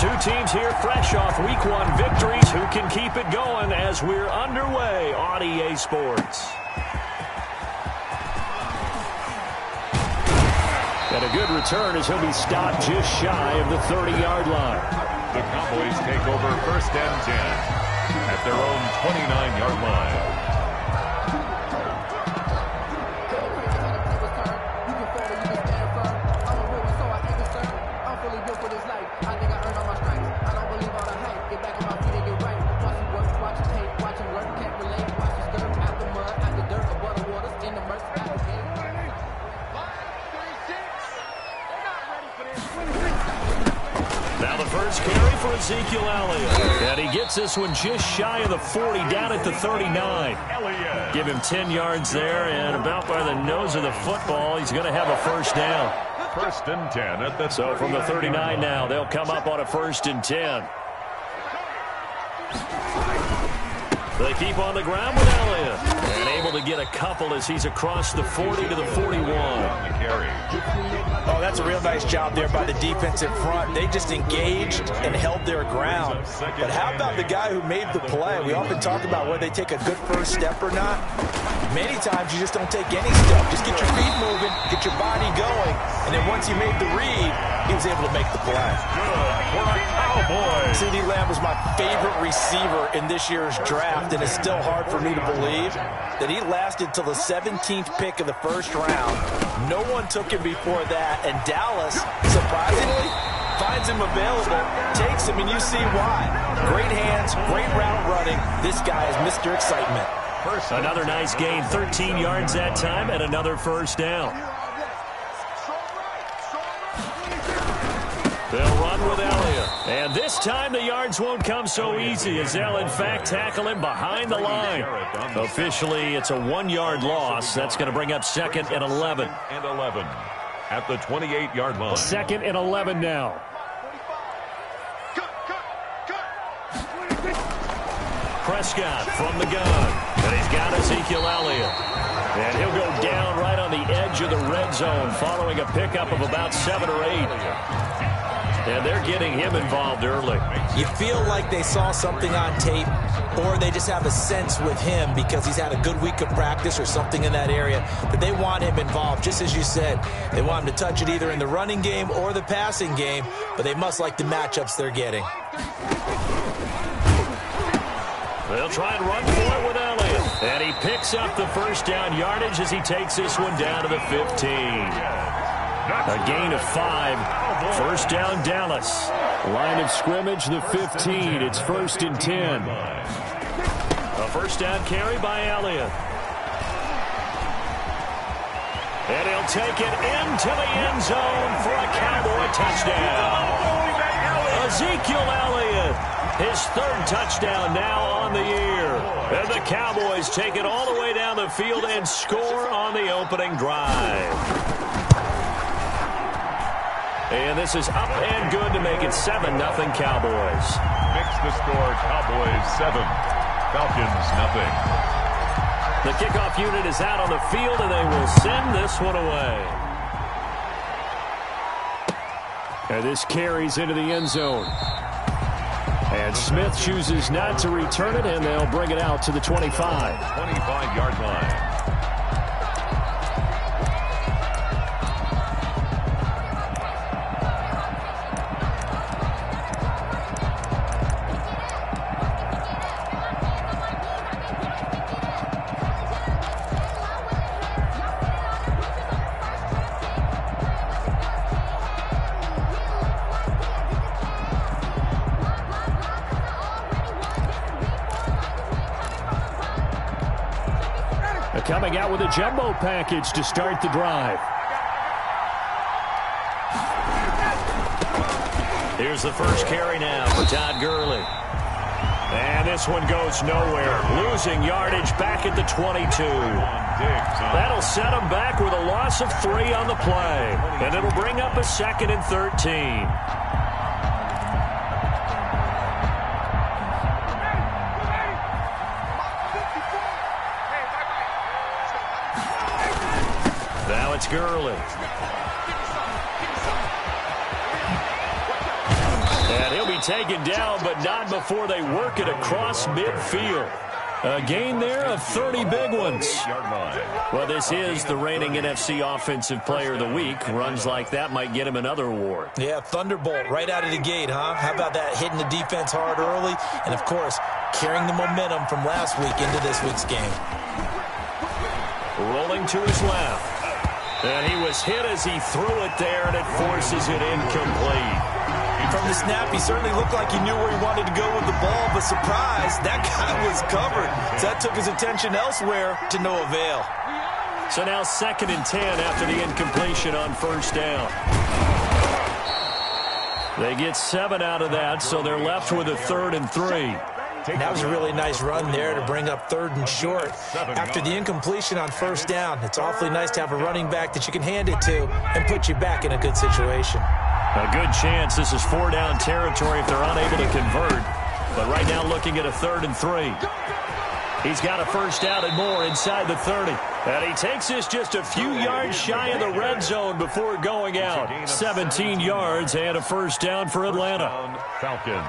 Two teams here fresh off Week 1 victories. Who can keep it going as we're underway on EA Sports? And a good return as he'll be stopped just shy of the 30-yard line. The Cowboys take over 1st and 10 at their own 29-yard line. Now the first carry for Ezekiel Elliott. And he gets this one just shy of the 40, down at the 39. Give him 10 yards there, and about by the nose of the football, he's going to have a first down. 1st and 10 at the So from the 39 now, they'll come up on a 1st and 10. They keep on the ground with Elliott. And able to get a couple as he's across the 40 to the 41. Oh, that's a real nice job there by the defensive front. They just engaged and held their ground. But how about the guy who made the play? We often talk about whether they take a good first step or not. Many times you just don't take any step. Just get your feet moving, get your body going, and then once he made the read, he was able to make the play. For the Cowboys. CeeDee Lamb was my favorite receiver in this year's draft, and it's still hard for me to believe that he lasted till the 17th pick of the 1st round. No one took him before that, and Dallas, surprisingly, finds him available, takes him, and you see why. Great hands, great route running. This guy is Mr. Excitement. Another nice gain, 13 yards that time, and another first down. They'll run with Elliott. And this time the yards won't come so easy as they'll, in fact, tackle him behind the line. Officially, it's a 1-yard loss. That's going to bring up 2nd and 11. And 11 at the 28-yard line. 2nd and 11 now. Prescott from the gun. And he's got Ezekiel Elliott. And he'll go down right on the edge of the red zone following a pickup of about 7 or 8. And they're getting him involved early. You feel like they saw something on tape, or they just have a sense with him because he's had a good week of practice or something in that area that they want him involved. Just as you said, they want him to touch it either in the running game or the passing game, but they must like the matchups they're getting. They'll try and run for it with Elliott. And he picks up the first down yardage as he takes this one down to the 15. A gain of 5. First down, Dallas. Line of scrimmage, the 15. It's 1st and 10. A first down carry by Elliott. And he'll take it into the end zone for a Cowboy touchdown. Ezekiel Elliott, his 3rd touchdown now on the year. And the Cowboys take it all the way down the field and score on the opening drive. And this is up and good to make it 7-0 Cowboys. Mix the score, Cowboys 7, Falcons 0. The kickoff unit is out on the field, and they will send this one away. And this carries into the end zone. And Smith chooses not to return it, and they'll bring it out to the 25. 25-yard line. Coming out with a jumbo package to start the drive. Here's the first carry now for Todd Gurley. And this one goes nowhere. Losing yardage back at the 22. That'll set him back with a loss of 3 on the play. And it'll bring up a 2nd and 13. It's Gurley. And he'll be taken down, but not before they work it across midfield. A gain there of 30 big ones. Well, this is the reigning NFC Offensive Player of the Week. Runs like that might get him another award. Yeah, thunderbolt right out of the gate, huh? How about that, hitting the defense hard early? And, of course, carrying the momentum from last week into this week's game. Rolling to his left. And he was hit as he threw it there, and it forces it incomplete. From the snap, he certainly looked like he knew where he wanted to go with the ball, but surprise, that guy was covered. So that took his attention elsewhere to no avail. So now 2nd and 10 after the incompletion on first down. They get 7 out of that, so they're left with a 3rd and 3. That was a really nice run there to bring up 3rd and short. After the incompletion on first down, it's awfully nice to have a running back that you can hand it to and put you back in a good situation. A good chance this is 4-down territory if they're unable to convert. But right now looking at a 3rd and 3. He's got a first down and more inside the 30. And he takes this just a few yards shy of the red zone before going out. 17 yards and a first down for Atlanta. Falcons.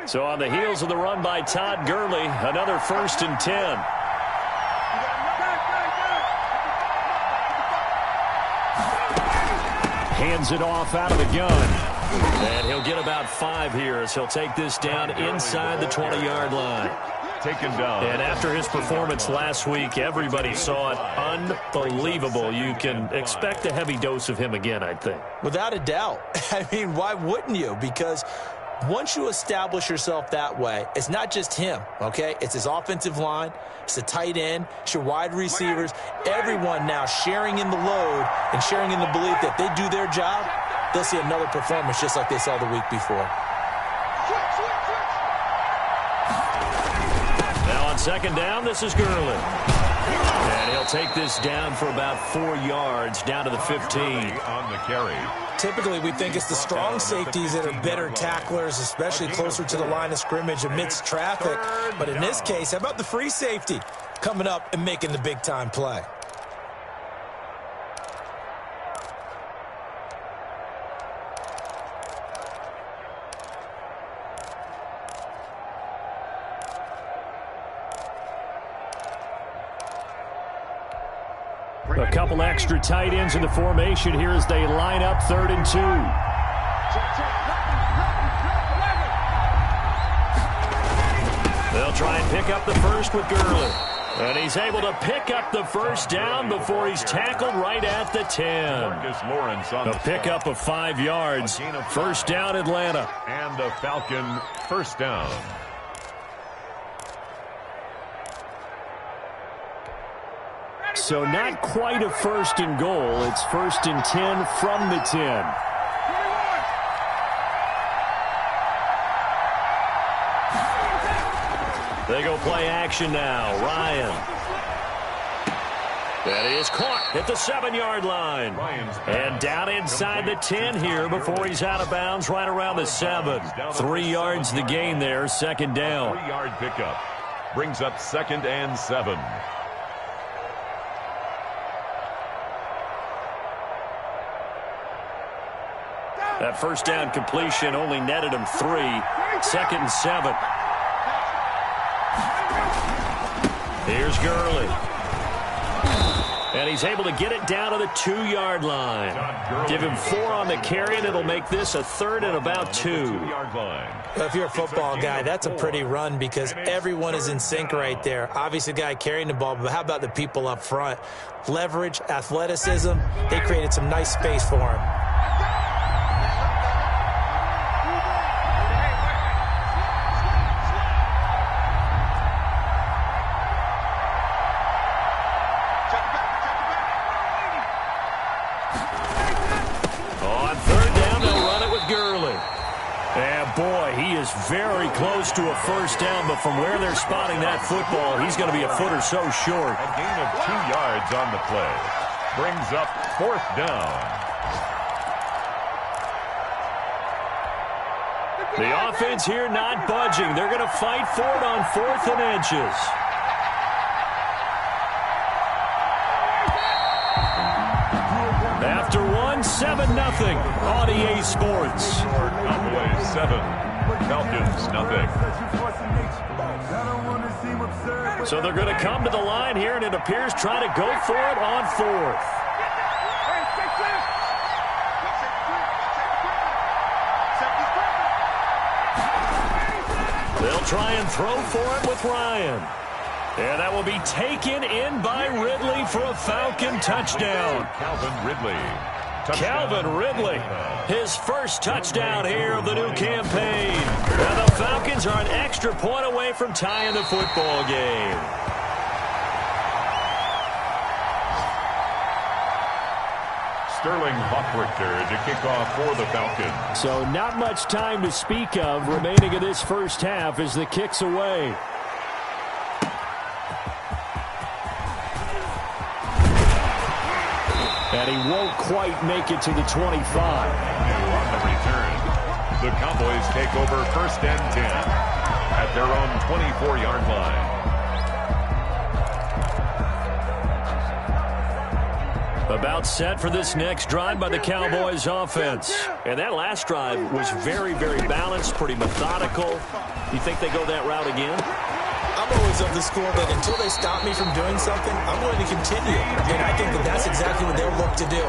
So on the heels of the run by Todd Gurley, another 1st and 10. Hands it off out of the gun. And he'll get about 5 here as he'll take this down inside the 20-yard line. Taken down. And after his performance last week, everybody saw it. Unbelievable. You can expect a heavy dose of him again, I think. Without a doubt. I mean, why wouldn't you? Because once you establish yourself that way, it's not just him, okay? It's his offensive line, it's the tight end, it's your wide receivers, everyone now sharing in the load and sharing in the belief that they do their job, they'll see another performance just like they saw the week before. Now on 2nd down, this is Gurley. And he'll take this down for about 4 yards, down to the 15. On the carry. Typically, we think it's the strong safeties that are better tacklers, especially closer to the line of scrimmage amidst traffic. But in this case, how about the free safety coming up and making the big-time play? A couple extra tight ends in the formation here as they line up 3rd and 2. They'll try and pick up the first with Gurley. And he's able to pick up the first down before he's tackled right at the 10. A pickup of 5 yards. First down, Atlanta. And the Falcon first down. So not quite a 1st and goal. It's 1st and 10 from the 10. They go play action now. Ryan. That is caught at the 7-yard line. And down inside the 10 here before he's out of bounds right around the 7. 3 yards the gain there, 2nd down. 3-yard pickup. Brings up 2nd and 7. That first down completion only netted him 3. 2nd and 7. Here's Gurley. And he's able to get it down to the 2-yard line. Give him 4 on the carry, and it'll make this a 3rd and about 2. Well, if you're a football guy, that's a pretty run because everyone is in sync right there. Obviously, the guy carrying the ball, but how about the people up front? Leverage, athleticism, they created some nice space for him. Very close to a first down, but from where they're spotting that football, he's going to be a foot or so short. A gain of 2 yards on the play. Brings up 4th down. The offense here not budging. They're going to fight for it on 4th and inches. After 7-0 on EA Sports. Cowboys 7, Falcons nothing. So they're going to come to the line here, and it appears trying to go for it on 4th. They'll try and throw for it with Ryan. And that will be taken in by Ridley for a Falcon touchdown. Calvin Ridley. Calvin Ridley, his first touchdown here of the new campaign. And the Falcons are an extra point away from tying the football game. Sterling Hockrichter to kick off for the Falcons. So not much time to speak of remaining in this first half as the kick's away. And he won't quite make it to the 25. On the return, the Cowboys take over 1st and 10 at their own 24-yard line. About set for this next drive by the Cowboys offense. And that last drive was very, very balanced, pretty methodical. You think they go that route again? I'm always of the school that until they stop me from doing something, I'm going to continue. And I think that that's exactly what they'll look to do.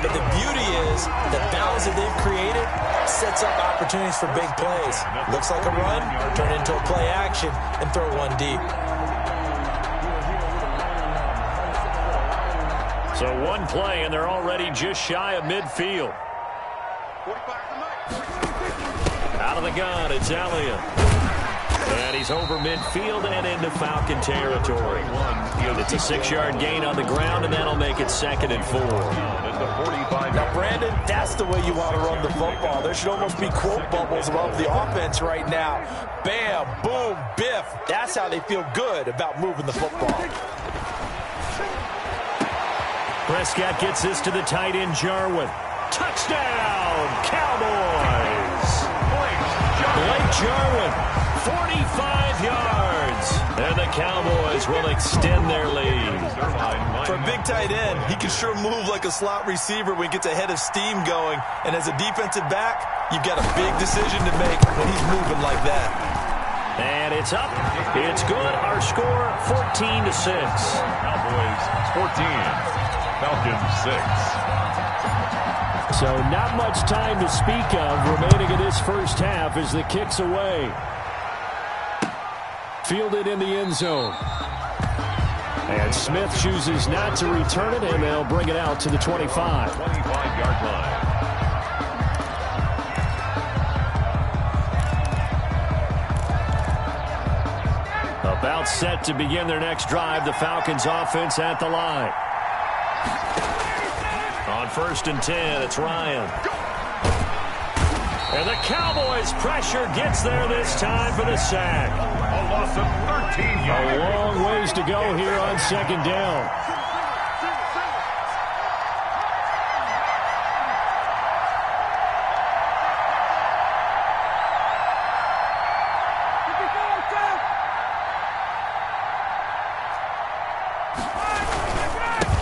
But the beauty is the balance that they've created sets up opportunities for big plays. Looks like a run, turn into a play action, and throw one deep. So one play, and they're already just shy of midfield. Out of the gun, it's Elliott. And he's over midfield and into Falcon territory. It's a 6-yard gain on the ground, and that'll make it 2nd and 4. Now, Brandon, that's the way you want to run the football. There should almost be quote bubbles above the offense right now. Bam, boom, biff. That's how they feel good about moving the football. Prescott gets this to the tight end, Jarwin. Touchdown, Cowboys! Blake Jarwin, 45 yards. And the Cowboys will extend their lead. For a big tight end, he can sure move like a slot receiver when he gets a head of steam going. And as a defensive back, you've got a big decision to make when he's moving like that. And it's up. It's good. Our score, 14-6. Cowboys 14. Falcons 6. So not much time to speak of remaining in this first half as the kick's away. Fielded in the end zone. And Smith chooses not to return it, and they'll bring it out to the 25. 25-yard line. About set to begin their next drive, the Falcons offense at the line. On 1st and 10, it's Ryan. And the Cowboys pressure gets there this time for the sack. A loss of 13 yards. A long ways to go here on 2nd down.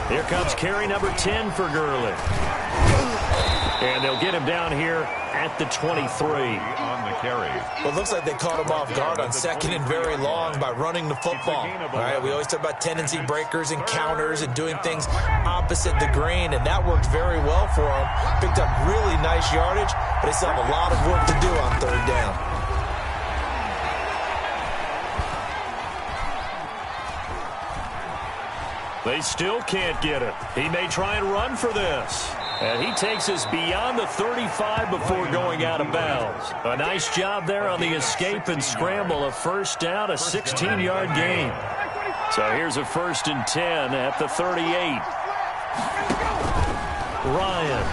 Here comes carry number 10 for Gurley. And they'll get him down here at the 23. On the carry. Well, it looks like they caught him off guard on 2nd and very long by running the football. All right, we always talk about tendency breakers and counters and doing things opposite the grain, and that worked very well for him. Picked up really nice yardage, but they still have a lot of work to do on 3rd down. They still can't get it. He may try and run for this. And he takes us beyond the 35 before going out of bounds. A nice job there on the escape and scramble. A 1st down, a 16-yard gain. So here's a 1st and 10 at the 38. Ryan.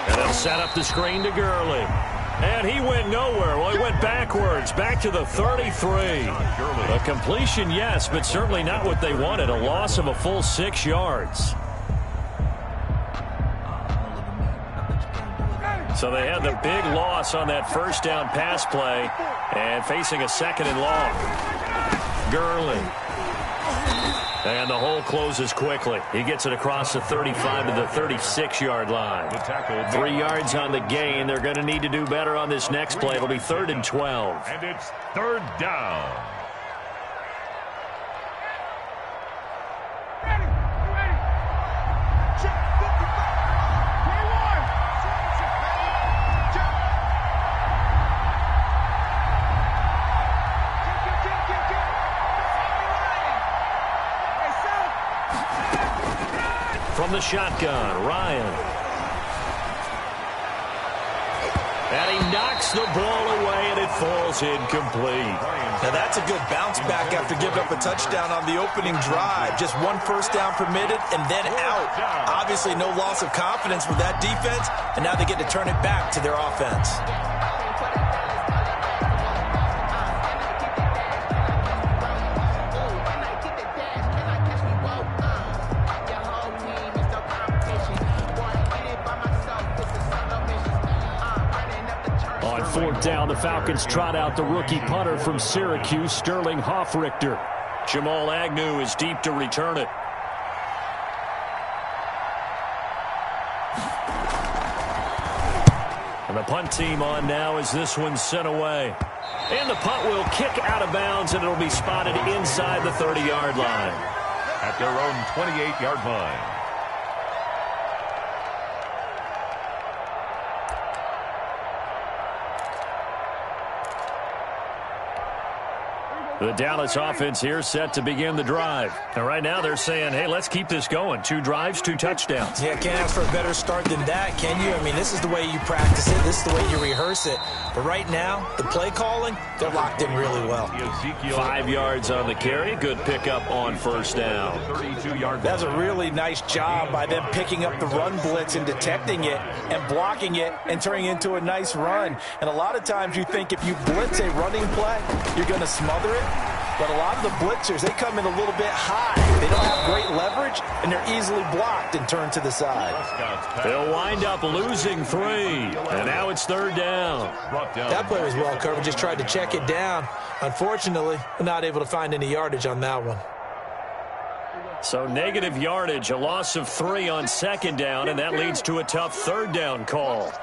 And they'll set up the screen to Gurley. And he went nowhere. Well, he went backwards, back to the 33. A completion, yes, but certainly not what they wanted. A loss of a full 6 yards. So they had the big loss on that first down pass play and facing a 2nd and long. Gurley. And the hole closes quickly. He gets it across the 35 to the 36-yard line. 3 yards on the gain. They're going to need to do better on this next play. It'll be 3rd and 12. And it's 3rd down. From the shotgun, Ryan. And he knocks the ball away, and it falls incomplete. Now that's a good bounce back after giving up a touchdown on the opening drive. Just 1 first down permitted and then out. Obviously no loss of confidence with that defense, and now they get to turn it back to their offense. On 4th down, the Falcons trot out the rookie punter from Syracuse, Sterling Hoffrichter. Jamal Agnew is deep to return it. And the punt team on now as this one's sent away. And the punt will kick out of bounds, and it'll be spotted inside the 30-yard line. At their own 28-yard line. The Dallas offense here set to begin the drive. And right now they're saying, hey, let's keep this going. 2 drives, 2 touchdowns. Yeah, can't ask for a better start than that, can you? I mean, this is the way you practice it. This is the way you rehearse it. But right now, the play calling, they're locked in really well. 5 yards on the carry. Good pickup on first down. That's a really nice job by them picking up the run blitz and detecting it and blocking it and turning it into a nice run. And a lot of times you think if you blitz a running play, you're going to smother it. But a lot of the blitzers, they come in a little bit high. They don't have great leverage, and they're easily blocked and turned to the side. They'll wind up losing 3. And now it's 3rd down. That play was well covered. Just tried to check it down. Unfortunately, not able to find any yardage on that one. So negative yardage, a loss of 3 on 2nd down, and that leads to a tough 3rd down call.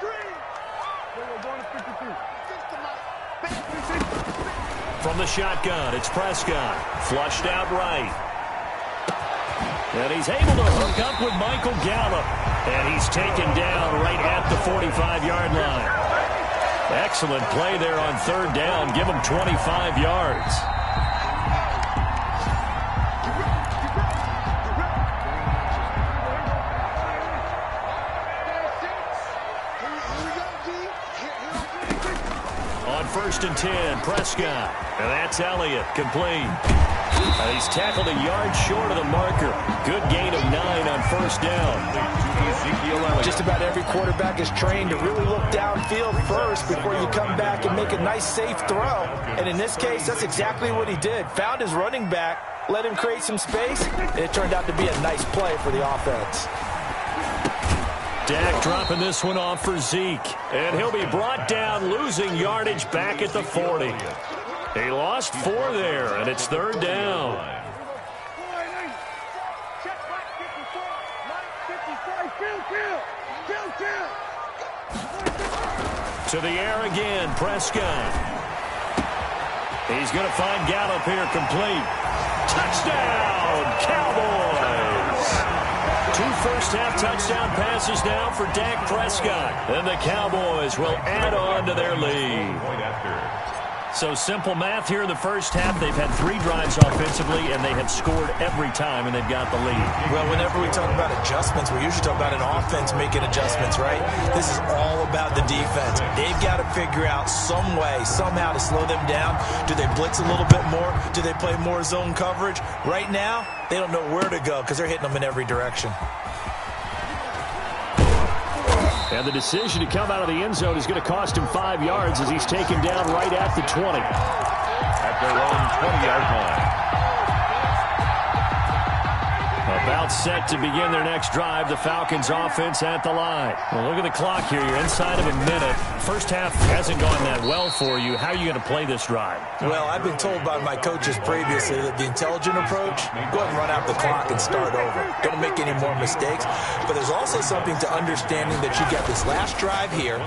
From the shotgun, it's Prescott. Flushed out right. And he's able to hook up with Michael Gallup. And he's taken down right at the 45-yard line. Excellent play there on 3rd down. Give him 25 yards. On 1st and 10, Prescott. And that's Elliott, complete. And he's tackled a yard short of the marker. Good gain of 9 on 1st down. Just about every quarterback is trained to really look downfield first before you come back and make a nice, safe throw. And in this case, that's exactly what he did. Found his running back, let him create some space, and it turned out to be a nice play for the offense. Dak dropping this one off for Zeke. And he'll be brought down, losing yardage back at the 40. He lost 4 there, and it's 3rd down. To the air again, Prescott. He's going to find Gallup here, complete. Touchdown, Cowboys! 2 first-half touchdown passes now for Dak Prescott. And the Cowboys will add on to their lead. So simple math here in the first half. They've had 3 drives offensively, and they have scored every time, and they've got the lead. Well, whenever we talk about adjustments, we usually talk about an offense making adjustments, right? This is all about the defense. They've got to figure out some way, somehow to slow them down. Do they blitz a little bit more? Do they play more zone coverage? Right now, they don't know where to go because they're hitting them in every direction. And the decision to come out of the end zone is going to cost him 5 yards as he's taken down right at the 20. At their own 20-yard line. A About set to begin their next drive. The Falcons offense at the line. Well, look at the clock here. You're inside of a minute. First half hasn't gone that well for you. How are you going to play this drive? Well, I've been told by my coaches previously that the intelligent approach, go ahead and run out the clock and start over. Don't make any more mistakes. But there's also something to understanding that you get this last drive here.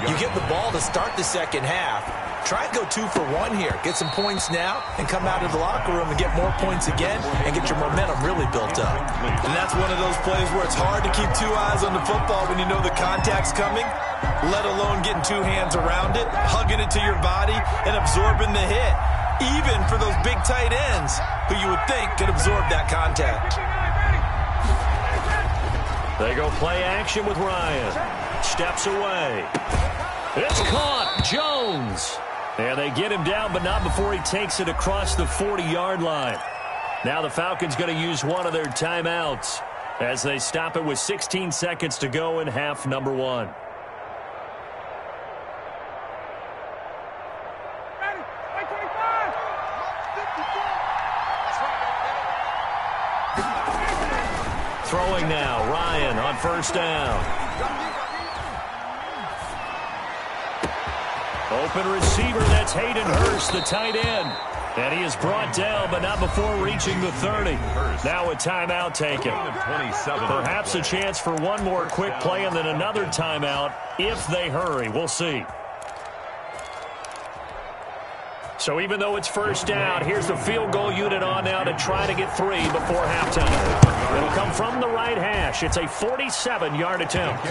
You get the ball to start the second half. Try and go 2 for 1 here. Get some points now and come out of the locker room and get more points again and get your momentum really built up. And that's one of those plays where it's hard to keep 2 eyes on the football when you know the contact's coming, let alone getting 2 hands around it, hugging it to your body, and absorbing the hit, even for those big tight ends who you would think could absorb that contact. They go play action with Ryan. Steps away. It's caught. Jones. And they get him down, but not before he takes it across the 40-yard line. Now the Falcons going to use one of their timeouts as they stop it with 16 seconds to go in half number 1. Throwing now, Ryan on first down. Open receiver, that's Hayden Hurst, the tight end. And he is brought down, but not before reaching the 30. Now a timeout taken. Perhaps a chance for one more quick play and then another timeout if they hurry. We'll see. So even though it's first down, here's the field goal unit on now to try to get 3 before halftime. It'll come from the right hash. It's a 47-yard attempt.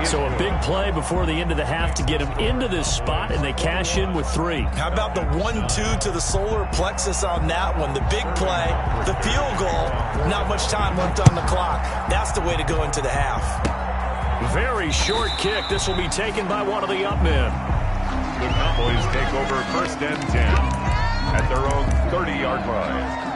So a big play before the end of the half to get them into this spot, and they cash in with 3. How about the 1-2 to the solar plexus on that one? The big play, the field goal, not much time left on the clock. That's the way to go into the half. Very short kick. This will be taken by one of the up men. The Cowboys take over first and 10 at their own 30-yard line.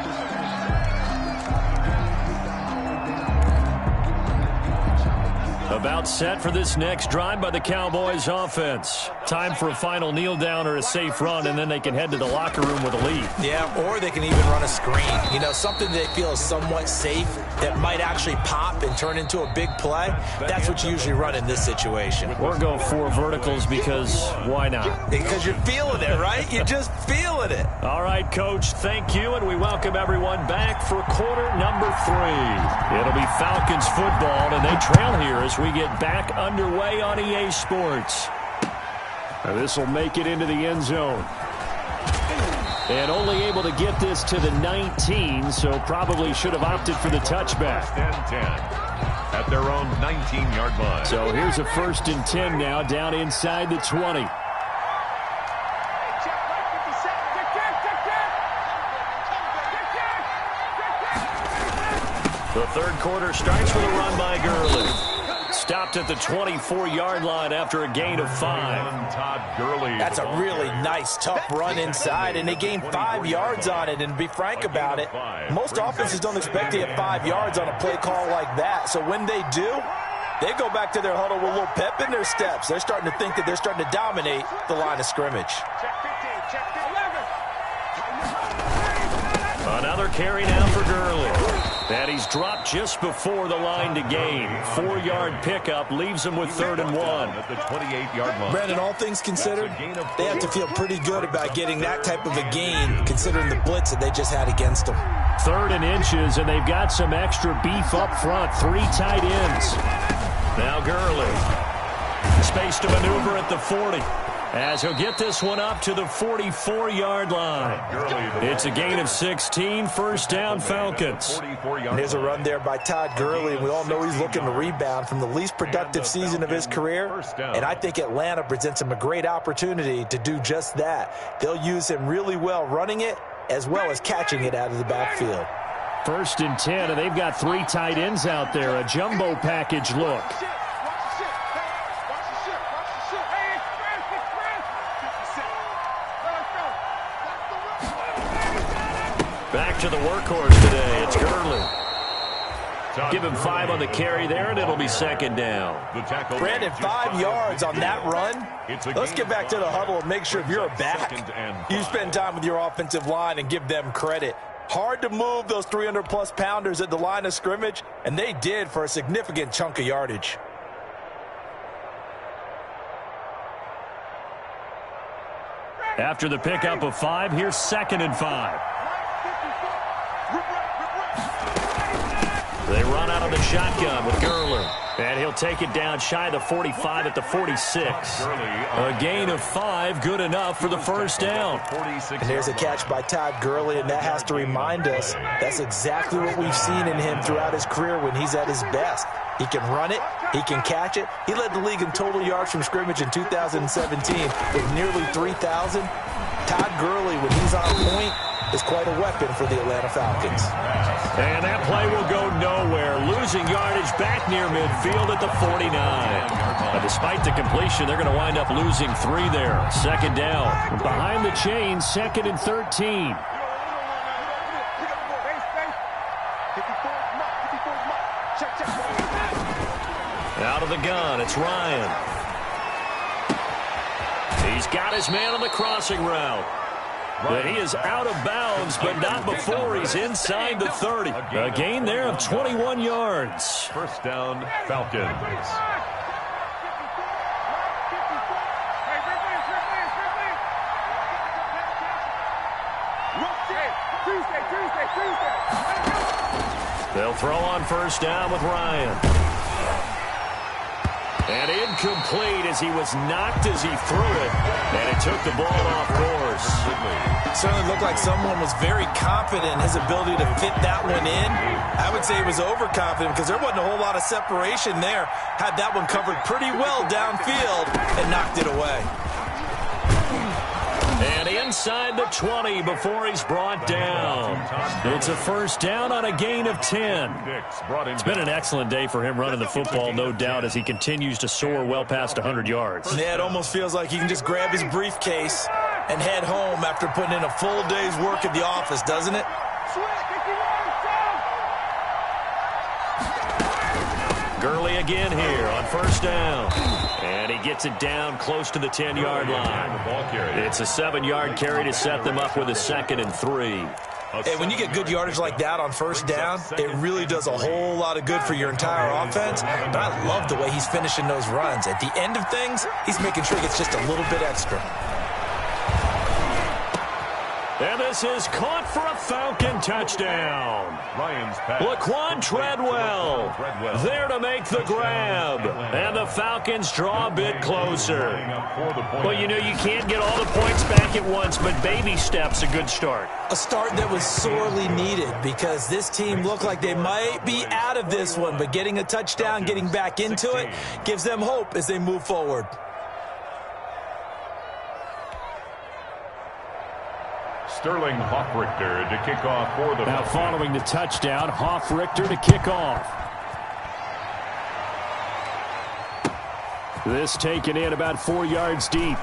About set for this next drive by the Cowboys offense. Time for a final kneel down or a safe run, and then they can head to the locker room with a lead. Yeah, or they can even run a screen. You know, something they feel is somewhat safe that might actually pop and turn into a big play. That's what you usually run in this situation. Or go 4 verticals because why not? Because you're feeling it, right? You're just feeling it. All right, Coach, thank you, and we welcome everyone back for quarter number 3. It'll be Falcons football, and they trail here as we get back underway on EA Sports. This will make it into the end zone. And only able to get this to the 19, so probably should have opted for the touchback. First and 10 at their own 19-yard line. So here's a 1st and 10 now down inside the 20. The third quarter starts with a run by Gurley. Stopped at the 24-yard line after a gain of 5. That's a really nice, tough run inside, and they gained 5 yards on it. And to be frank about it, most offenses don't expect to get 5 yards on a play call like that. So when they do, they go back to their huddle with a little pep in their steps. They're starting to think that they're starting to dominate the line of scrimmage. Another carry now for Gurley. And he's dropped just before the line to gain. 4-yard pickup leaves him with 3rd and 1. At the 28-yard line. Brandon, all things considered, they have to feel pretty good about getting that type of a gain, considering the blitz that they just had against them. 3rd and inches, and they've got some extra beef up front. 3 tight ends. Now Gurley. Space to maneuver at the 40. As he'll get this one up to the 44-yard line. It's a gain of 16, 1st down Falcons. And there's a run there by Todd Gurley, and we all know he's looking to rebound from the least productive season of his career. And I think Atlanta presents him a great opportunity to do just that. They'll use him really well running it as well as catching it out of the backfield. 1st and 10, and they've got 3 tight ends out there. A jumbo package look. Back to the workhorse today. It's Gurley. Give him 5 on the carry there, and it'll be 2nd down. Brandon, 5 yards on that run. Let's get back to the huddle and make sure if you're a back, you spend time with your offensive line and give them credit. Hard to move those 300-plus pounders at the line of scrimmage, and they did for a significant chunk of yardage. After the pickup of 5, here's 2nd and 5. They run out of the shotgun with Gurley. And he'll take it down shy of the 45 at the 46. A gain of 5, good enough for the first down. And there's a catch by Todd Gurley, and that has to remind us that's exactly what we've seen in him throughout his career when he's at his best. He can run it. He can catch it. He led the league in total yards from scrimmage in 2017 with nearly 3,000. Todd Gurley, when he's on point, is quite a weapon for the Atlanta Falcons. And that play will go nowhere. Losing yardage back near midfield at the 49. But despite the completion, they're going to wind up losing 3 there. 2nd down. Behind the chains, 2nd and 13. Out of the gun, it's Ryan. He's got his man on the crossing route. But he is out of bounds, but not before he's inside the 30. A gain there of 21 yards. First down, Falcons. They'll throw on first down with Ryan. And incomplete as he was knocked as he threw it. And it took the ball off course. Certainly looked like someone was very confident in his ability to fit that one in. I would say he was overconfident because there wasn't a whole lot of separation there. Had that one covered pretty well downfield and knocked it away. And inside the 20 before he's brought down. It's a first down on a gain of 10. It's been an excellent day for him running the football, no doubt, as he continues to soar well past 100 yards. Yeah, it almost feels like he can just grab his briefcase and head home after putting in a full day's work at the office, doesn't it? Gurley again here on first down. And he gets it down close to the 10-yard line. It's a 7-yard carry to set them up with a 2nd and 3. Hey, when you get good yardage like that on first down, it really does a whole lot of good for your entire offense. But I love the way he's finishing those runs. At the end of things, he's making sure he gets just a little bit extra. And this is caught for a Falcon touchdown. Laquan Treadwell there to make the grab. And the Falcons draw a bit closer. Well, you know, you can't get all the points back at once, but baby steps a good start. A start that was sorely needed because this team looked like they might be out of this one, but getting a touchdown, getting back into it, gives them hope as they move forward. Sterling Hoffrichter to kick off for the Now following the touchdown, Hoffrichter to kick off. This taken in about 4 yards deep.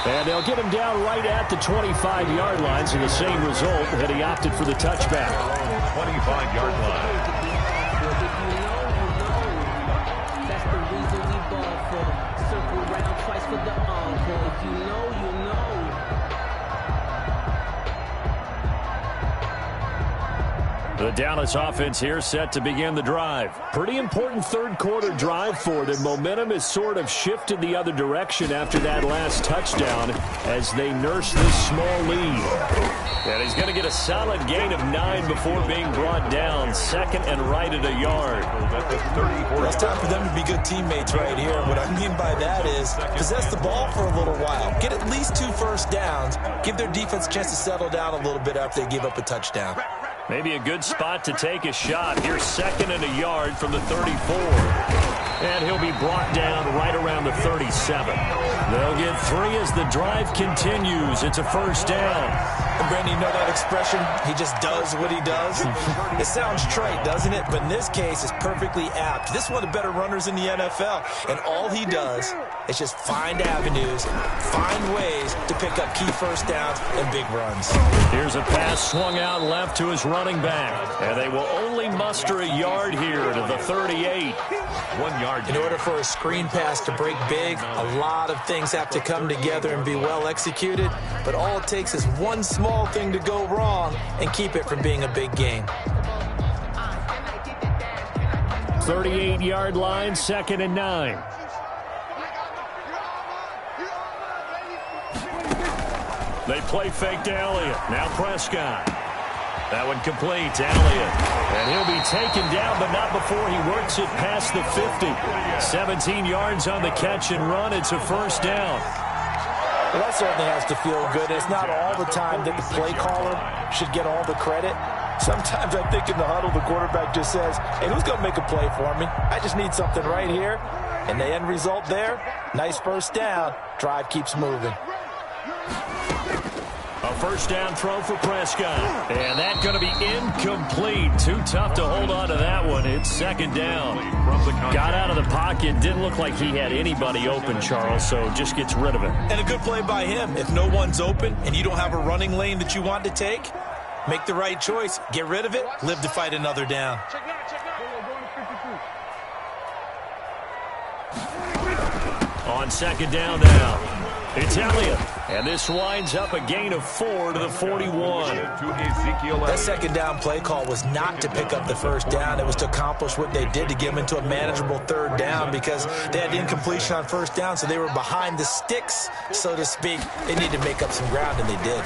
And they'll get him down right at the 25-yard line, so the same result had he opted for the touchback. 25-yard line. That's the reason we ball for. Circle round twice for the encore. If you know, you know. The Dallas offense here set to begin the drive. Pretty important third-quarter drive for them. Momentum has sort of shifted the other direction after that last touchdown as they nurse this small lead. And he's going to get a solid gain of 9 before being brought down. 2nd and right at a yard. Well, it's time for them to be good teammates right here. What I mean by that is possess the ball for a little while. Get at least 2 first downs. Give their defense a chance to settle down a little bit after they give up a touchdown. Maybe a good spot to take a shot. Here's 2nd and a yard from the 34. And he'll be brought down right around the 37. They'll get 3 as the drive continues. It's a first down. And Brandon, you know that expression? He just does what he does. It sounds trite, doesn't it? But in this case, it's perfectly apt. This is one of the better runners in the NFL. And all he does is just find avenues, find ways to pick up key first downs and big runs. Here's a pass swung out left to his running back. And they will only muster a yard here to the 38. 1 yard yard. In order for a screen pass to break big, a lot of things have to come together and be well executed, but all it takes is one small thing to go wrong and keep it from being a big game. 38-yard line, 2nd and 9. They play fake to Elliott. Now Prescott. That one complete to Elliott. And he'll be taken down, but not before he works it past the 50. 17 yards on the catch and run. It's a first down. Well, that certainly has to feel good. It's not all the time that the play caller should get all the credit. Sometimes I think in the huddle, the quarterback just says, hey, who's going to make a play for me? I just need something right here. And the end result there, nice first down. Drive keeps moving. A first down throw for Prescott. And that's going to be incomplete. Too tough to hold on to that one. It's 2nd down. Got out of the pocket. Didn't look like he had anybody open, Charles, so just gets rid of it. And a good play by him. If no one's open and you don't have a running lane that you want to take, make the right choice. Get rid of it. Live to fight another down. On 2nd down now. It's Elliott. And this winds up a gain of 4 to the 41. That 2nd down play call was not to pick up the first down. It was to accomplish what they did to get them into a manageable 3rd down because they had incompletion on first down, so they were behind the sticks, so to speak. They needed to make up some ground, and they did.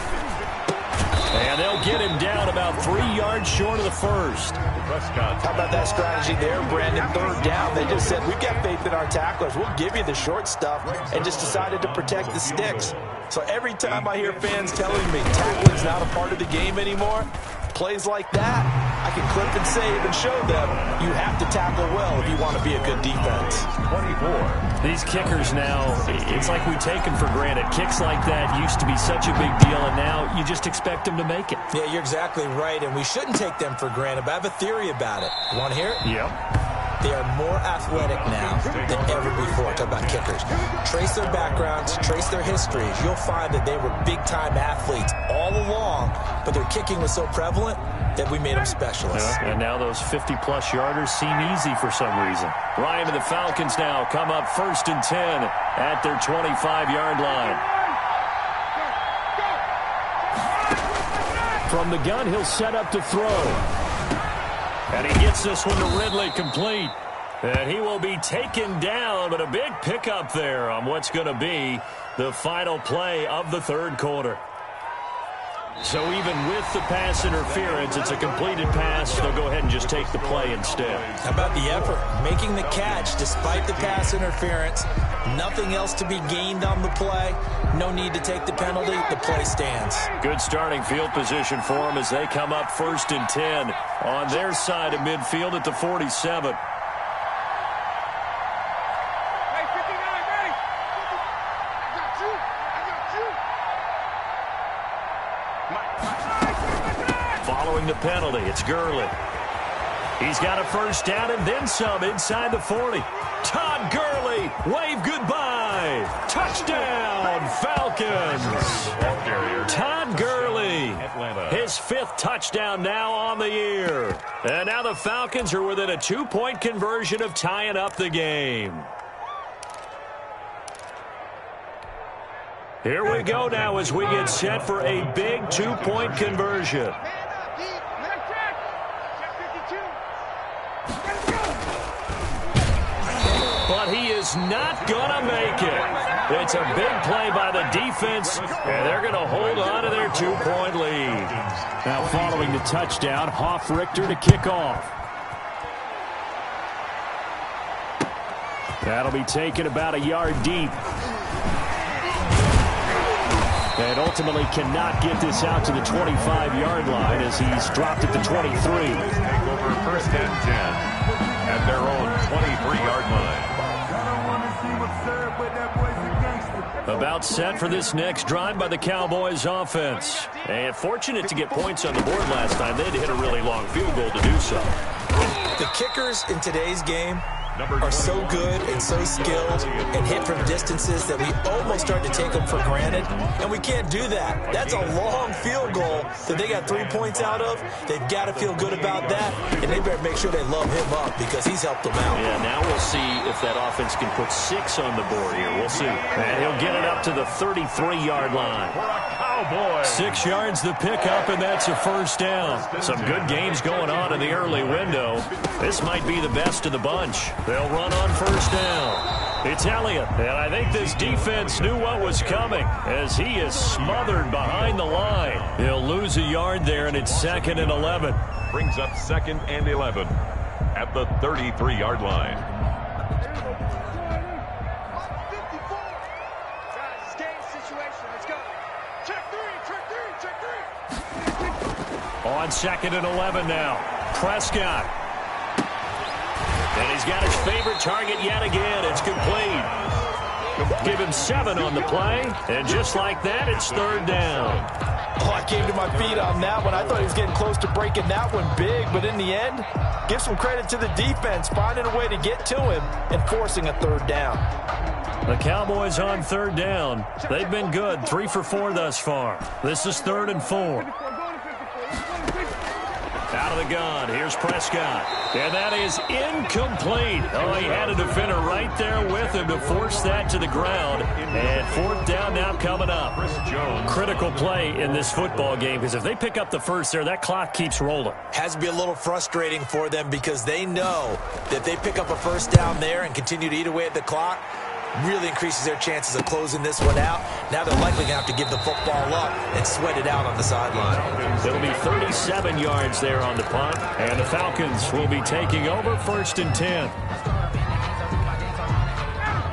And they'll get him down about 3 yards short of the first. How about that strategy there, Brandon? 3rd down. They just said, we've got faith in our tacklers. We'll give you the short stuff, and just decided to protect the sticks. So every time I hear fans telling me tackling's not a part of the game anymore, plays like that, I can clip and save and show them you have to tackle well if you want to be a good defense. 24. These kickers now, it's like we take them for granted. Kicks like that used to be such a big deal, and now you just expect them to make it. Yeah, you're exactly right, and we shouldn't take them for granted, but I have a theory about it. You want to hear it? Yep. They are more athletic now than ever before. Talk about kickers. Trace their backgrounds, trace their histories. You'll find that they were big-time athletes all along, but their kicking was so prevalent that we made them specialists. Yeah, and now those 50-plus yarders seem easy for some reason. Ryan and the Falcons now come up 1st and 10 at their 25-yard line. From the gun, he'll set up to throw. And he gets this one to Ridley complete. And he will be taken down, but a big pickup there on what's going to be the final play of the 3rd quarter. So even with the pass interference, it's a completed pass. They'll go ahead and just take the play instead. How about the effort? Making the catch despite the pass interference. Nothing else to be gained on the play. No need to take the penalty. The play stands. Good starting field position for them as they come up 1st and 10 on their side of midfield at the 47. Following the penalty, it's Gurley. He's got a first down and then some inside the 40. Todd Gurley, wave goodbye. Touchdown, Falcons. Todd Gurley, his 5th touchdown now on the year. And now the Falcons are within a 2-point conversion of tying up the game. Here we go now as we get set for a big 2-point conversion. But he is not going to make it. It's a big play by the defense, and they're going to hold on to their 2-point lead. Now following the touchdown, Hoff-Richter to kick off. That'll be taken about a yard deep. And ultimately cannot get this out to the 25-yard line as he's dropped at the 23. Take over 1st and 10 at their own 23-yard line. About set for this next drive by the Cowboys offense. And fortunate to get points on the board last time. They had to hit a really long field goal to do so. The kickers in today's game are so good and so skilled and hit from distances that we almost start to take them for granted, and we can't do that. That's a long field goal that they got 3 points out of. They've got to feel good about that, and they better make sure they love him up because he's helped them out. Yeah, now we'll see if that offense can put 6 on the board here. We'll see. And he'll get it up to the 33-yard line. 6 yards the pickup, and that's a first down. Some good games going on in the early window. This might be the best of the bunch. They'll run on first down. It's Elliott, and I think this defense knew what was coming as he is smothered behind the line. He'll lose a yard there, and it's 2nd and 11. Brings up 2nd and 11 at the 33-yard line. On 2nd and 11 now. Prescott. And he's got his favorite target yet again. It's complete. Give him 7 on the play. And just like that, it's 3rd down. Oh, I came to my feet on that one. I thought he was getting close to breaking that one big. But in the end, give some credit to the defense, finding a way to get to him and forcing a 3rd down. The Cowboys on 3rd down. They've been good, 3 for 4 thus far. This is 3rd and 4. Out of the gun, here's Prescott. And that is incomplete. Oh, he had a defender right there with him to force that to the ground. And 4th down now coming up. Critical play in this football game because if they pick up the first there, that clock keeps rolling. Has to be a little frustrating for them because they know that they pick up a first down there and continue to eat away at the clock. Really increases their chances of closing this one out. Now they're likely going to have to give the football up and sweat it out on the sideline. It'll be 37 yards there on the punt, and the Falcons will be taking over 1st and 10.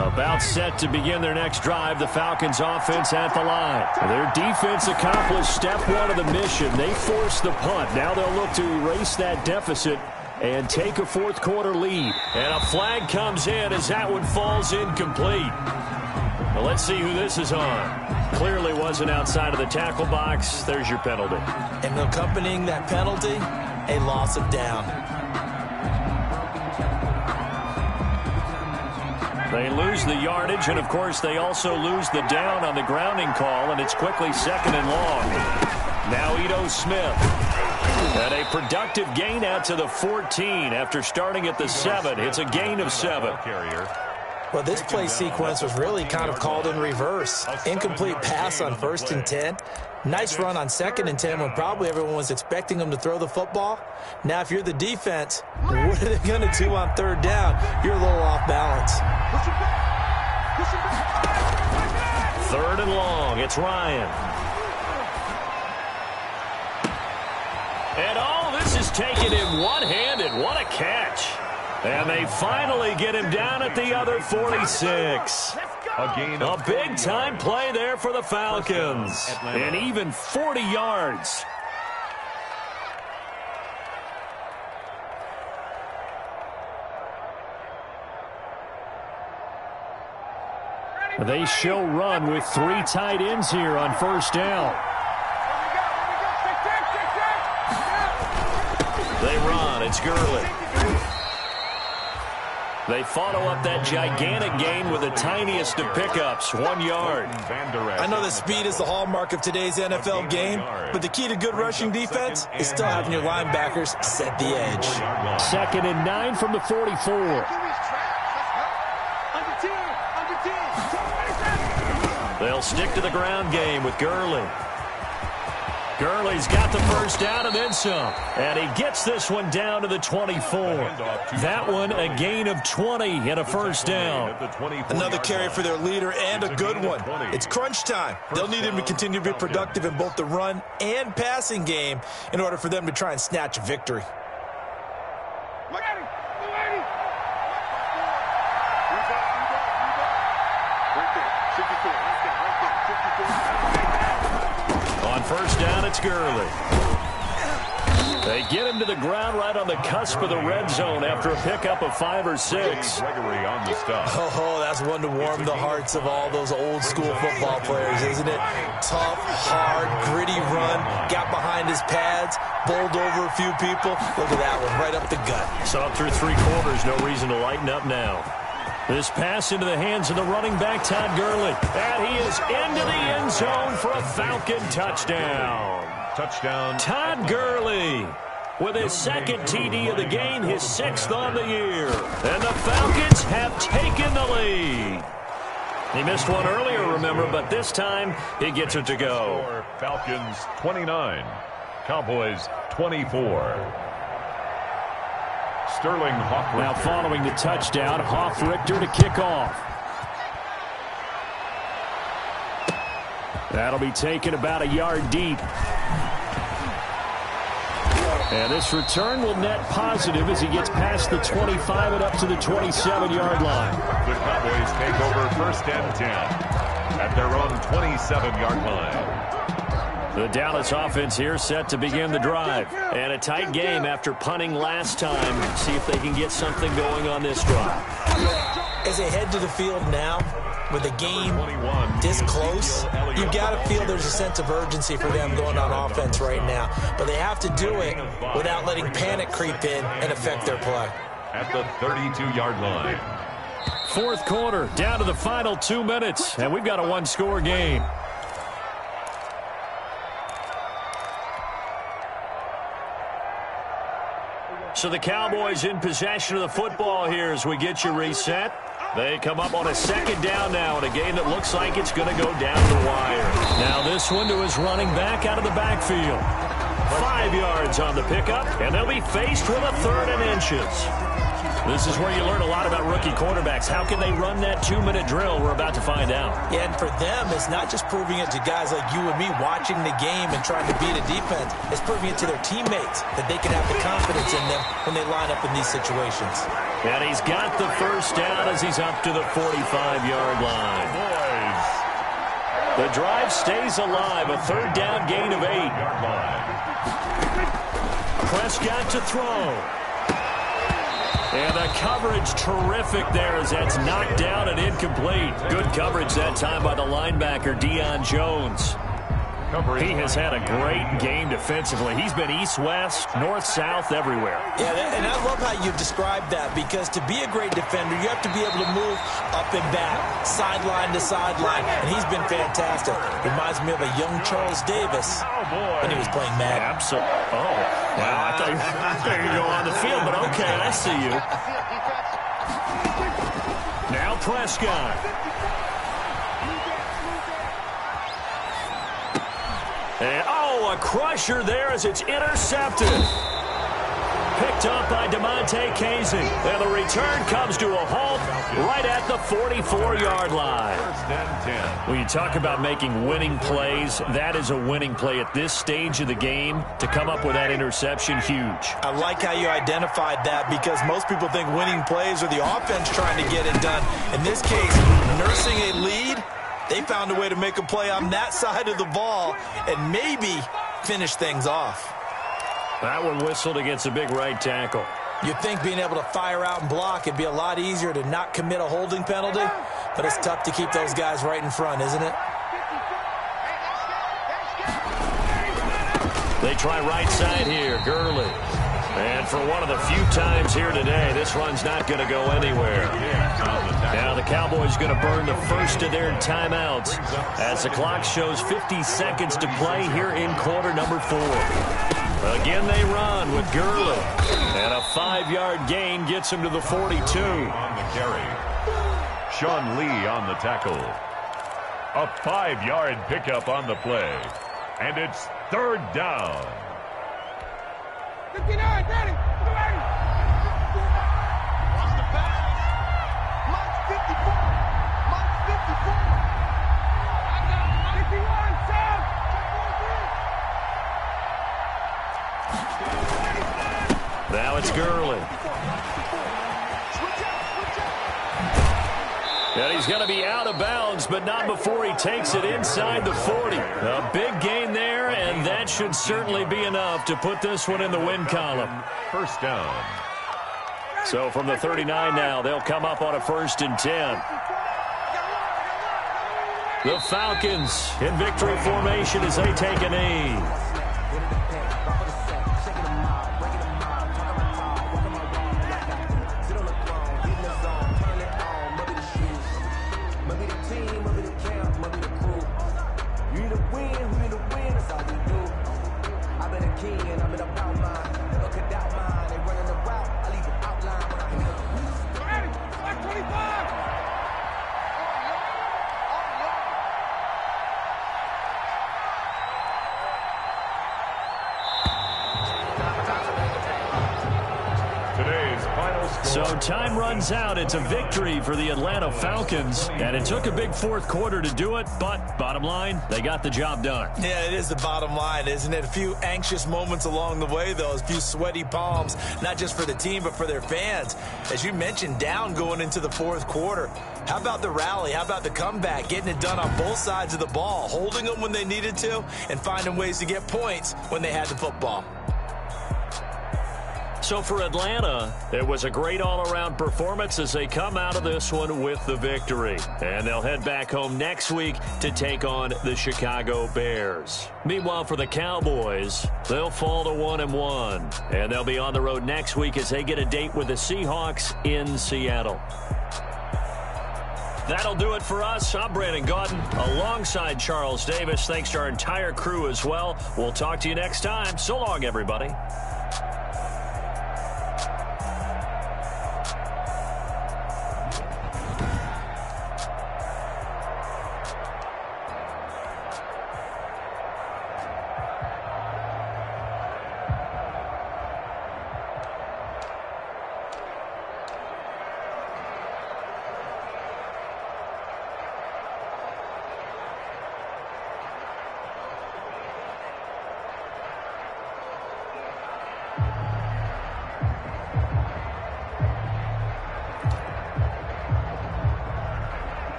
About set to begin their next drive, the Falcons offense at the line. Their defense accomplished step 1 of the mission. They forced the punt. Now they'll look to erase that deficit and take a 4th quarter lead. And a flag comes in as that one falls incomplete. Well, let's see who this is on. Clearly wasn't outside of the tackle box. There's your penalty. And accompanying that penalty, a loss of down. They lose the yardage, and of course they also lose the down on the grounding call, and it's quickly 2nd and long. Now Ito Smith. And a productive gain out to the 14 after starting at the 7. It's a gain of 7. Well, this play sequence was really kind of called in reverse. Incomplete pass on 1st and 10. Nice run on 2nd and 10 when probably everyone was expecting them to throw the football. Now, if you're the defense, what are they going to do on 3rd down? You're a little off balance. 3rd and long. It's Ryan. And all this is taken in one-handed. What a catch. And they finally get him down at the other 46. A big-time play there for the Falcons. And even 40 yards. They show run with 3 tight ends here on 1st down. They run. It's Gurley. They follow up that gigantic gain with the tiniest of pickups, 1 yard. I know that speed is the hallmark of today's NFL game, but the key to good rushing defense is still having your linebackers set the edge. 2nd and 9 from the 44. They'll stick to the ground game with Gurley. Gurley's got the first down and then some. And he gets this one down to the 24. That one a gain of 20 and a first down. Another carry for their leader and a good one. It's crunch time. They'll need him to continue to be productive in both the run and passing game in order for them to try and snatch a victory. On first down, it's Gurley. They get him to the ground right on the cusp of the red zone after a pickup of 5 or 6. Gregory on the stop. Oh, that's one to warm the hearts of all those old school football players, isn't it? Tough, hard, gritty run, got behind his pads, bowled over a few people. Look at that one, right up the gut. Saw through 3 quarters, no reason to lighten up now. This pass into the hands of the running back, Todd Gurley. And he is into the end zone for a Falcon touchdown. Touchdown. Todd Gurley with his second TD of the game, his 6th on the year. And the Falcons have taken the lead. He missed one earlier, remember, but this time he gets it to go. Falcons 29, Cowboys 24. Sterling Hoffrichter. Now following the touchdown, Hoffrichter to kick off. That'll be taken about a yard deep. And this return will net positive as he gets past the 25 and up to the 27-yard line. The Cowboys take over 1st and 10 at their own 27-yard line. The Dallas offense here set to begin the drive. And a tight game after punting last time. See if they can get something going on this drive. As they head to the field now, with the game this close, you've got to feel there's a sense of urgency for them going on offense right now. But they have to do it without letting panic creep in and affect their play. At the 32-yard line. 4th quarter, down to the final 2 minutes, and we've got a 1-score game. So the Cowboys in possession of the football here as we get you reset. They come up on a 2nd down now in a game that looks like it's going to go down the wire. Now this one to his running back out of the backfield. 5 yards on the pickup, and they'll be faced with a 3rd and inches. This is where you learn a lot about rookie quarterbacks. How can they run that 2-minute drill? We're about to find out. Yeah, and for them, it's not just proving it to guys like you and me watching the game and trying to beat a defense. It's proving it to their teammates that they can have the confidence in them when they line up in these situations. And he's got the 1st down as he's up to the 45-yard line. The drive stays alive. A 3rd down gain of 8. Prescott to throw. And the coverage terrific there as that's knocked down and incomplete. Good coverage that time by the linebacker, Deion Jones. He has had a great game defensively. He's been east-west, north-south, everywhere. Yeah, and I love how you described that, because to be a great defender, you have to be able to move up and back, sideline to sideline, and he's been fantastic. Reminds me of a young Charles Davis when he was playing Madden. Absolutely. Oh, wow. I thought you were going to go on the field, but okay, I see you. Now Prescott. And, a crusher there as it's intercepted. Picked up by DeMonte Casey. And the return comes to a halt right at the 44-yard line. 1st and 10. When you talk about making winning plays, that is a winning play at this stage of the game. To come up with that interception, huge. I like how you identified that, because most people think winning plays are the offense trying to get it done. In this case, nursing a lead, they found a way to make a play on that side of the ball and maybe finish things off. That one whistled against a big right tackle. You'd think being able to fire out and block, it'd be a lot easier to not commit a holding penalty, but it's tough to keep those guys right in front, isn't it? They try right side here, Gurley. And for one of the few times here today, this run's not going to go anywhere. Now the Cowboys going to burn the first of their timeouts as the clock shows 50 seconds to play here in quarter number 4. Again, they run with Gurley. And a 5-yard gain gets him to the 42. On the carry. Sean Lee on the tackle. A 5-yard pickup on the play. And it's 3rd down. 59, ready, ready. Watch the pass. Mark 54. Mark 54. I got 51, Sam. Now it's Gurley. And he's going to be out of bounds, but not before he takes it inside the 40. A big gain there, and that should certainly be enough to put this one in the win column. First down. So from the 39 now, they'll come up on a 1st and 10. The Falcons in victory formation as they take a knee. So time runs out. It's a victory for the Atlanta Falcons, and it took a big 4th quarter to do it, but bottom line, they got the job done. Yeah, it is the bottom line, isn't it? A few anxious moments along the way, though, a few sweaty palms, not just for the team, but for their fans. As you mentioned, down going into the 4th quarter. How about the rally? How about the comeback? Getting it done on both sides of the ball, holding them when they needed to, and finding ways to get points when they had the football. So for Atlanta, it was a great all-around performance as they come out of this one with the victory. And they'll head back home next week to take on the Chicago Bears. Meanwhile, for the Cowboys, they'll fall to 1-1. And they'll be on the road next week as they get a date with the Seahawks in Seattle. That'll do it for us. I'm Brandon Gaudin alongside Charles Davis. Thanks to our entire crew as well. We'll talk to you next time. So long, everybody.